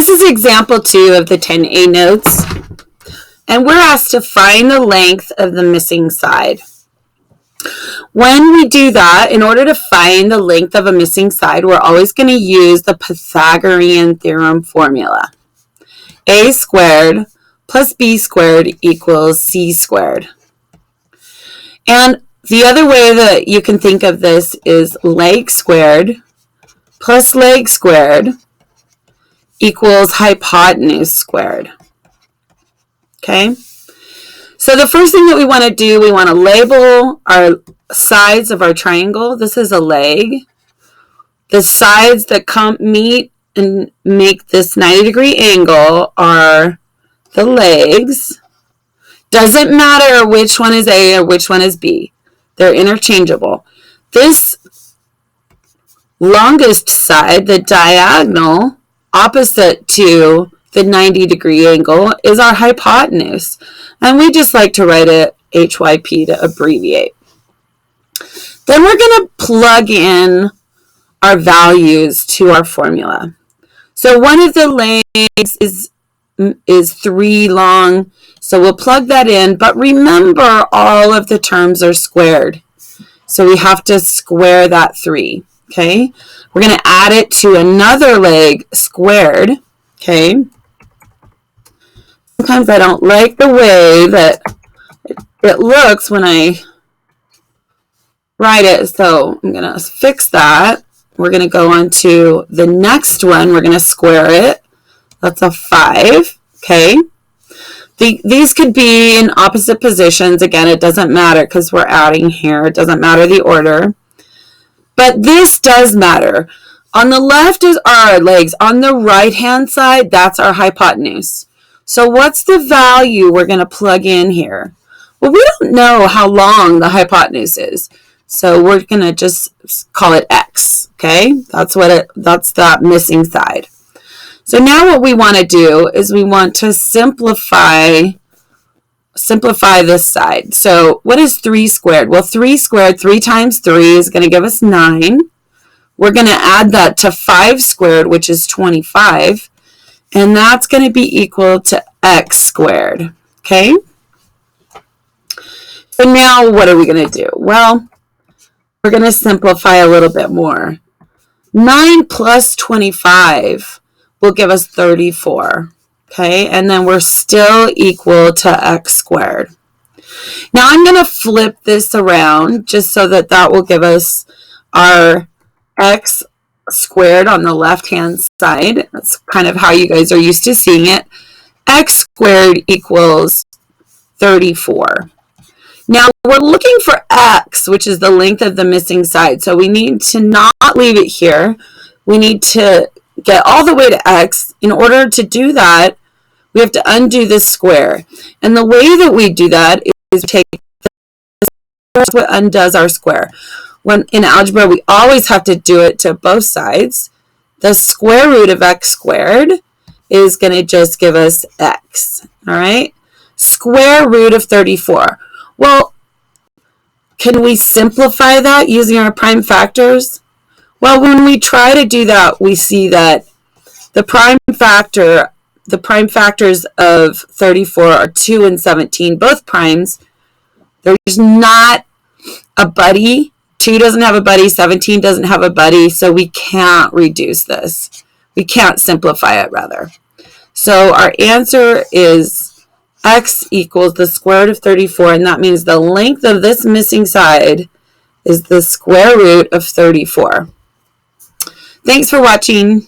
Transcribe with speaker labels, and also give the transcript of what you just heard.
Speaker 1: this is example 2 of the 10A notes. And we're asked to find the length of the missing side. When we do that, in order to find the length of a missing side, we're always going to use the Pythagorean Theorem formula. A squared plus B squared equals C squared. And the other way that you can think of this is leg squared plus leg squared equals hypotenuse squared. Okay? So the first thing that we want to do, we want to label our sides of our triangle. This is a leg. The sides that meet and make this 90-degree angle are the legs. Doesn't matter which one is A or which one is B. They're interchangeable. This longest side, the diagonal opposite to the 90-degree angle, is our hypotenuse. And we just like to write it HYP to abbreviate. Then we're going to plug in our values to our formula. So one of the legs is 3 long, so we'll plug that in. But remember, all of the terms are squared. So we have to square that 3, okay? We're going to add it to another leg squared, okay? Sometimes I don't like the way that it looks when I write it, so I'm going to fix that. We're going to go on to the next one. We're going to square it. That's a 5, okay? These could be in opposite positions. Again, it doesn't matter because we're adding here. It doesn't matter the order. But this does matter. On the left is our legs. On the right-hand side, that's our hypotenuse. So what's the value we're going to plug in here? Well, we don't know how long the hypotenuse is. So we're going to just call it X, okay? That's that missing side. So now what we want to do is we want to simplify this side. So what is 3 squared? Well, 3 squared, 3 times 3 is going to give us 9. We're going to add that to 5 squared, which is 25. And that's going to be equal to X squared, okay? So now what are we going to do? Well, we're going to simplify a little bit more. 9 plus 25 will give us 34, okay? And then we're still equal to X squared. Now I'm going to flip this around just so that will give us our X squared on the left-hand side. That's kind of how you guys are used to seeing it. X squared equals 34. Now we're looking for X, which is the length of the missing side. So we need to not leave it here. We need to get all the way to X. In order to do that, we have to undo this square. And the way that we do that is take that's what undoes our square. When in algebra, we always have to do it to both sides. The square root of X squared is going to just give us X. All right? Square root of 34. Well, can we simplify that using our prime factors? Well, when we try to do that, we see that the prime factors of 34 are 2 and 17, both primes. There's not a buddy. 2 doesn't have a buddy, 17 doesn't have a buddy, so we can't reduce this. We can't simplify it, rather. So our answer is X equals the square root of 34, and that means the length of this missing side is the square root of 34. Thanks for watching.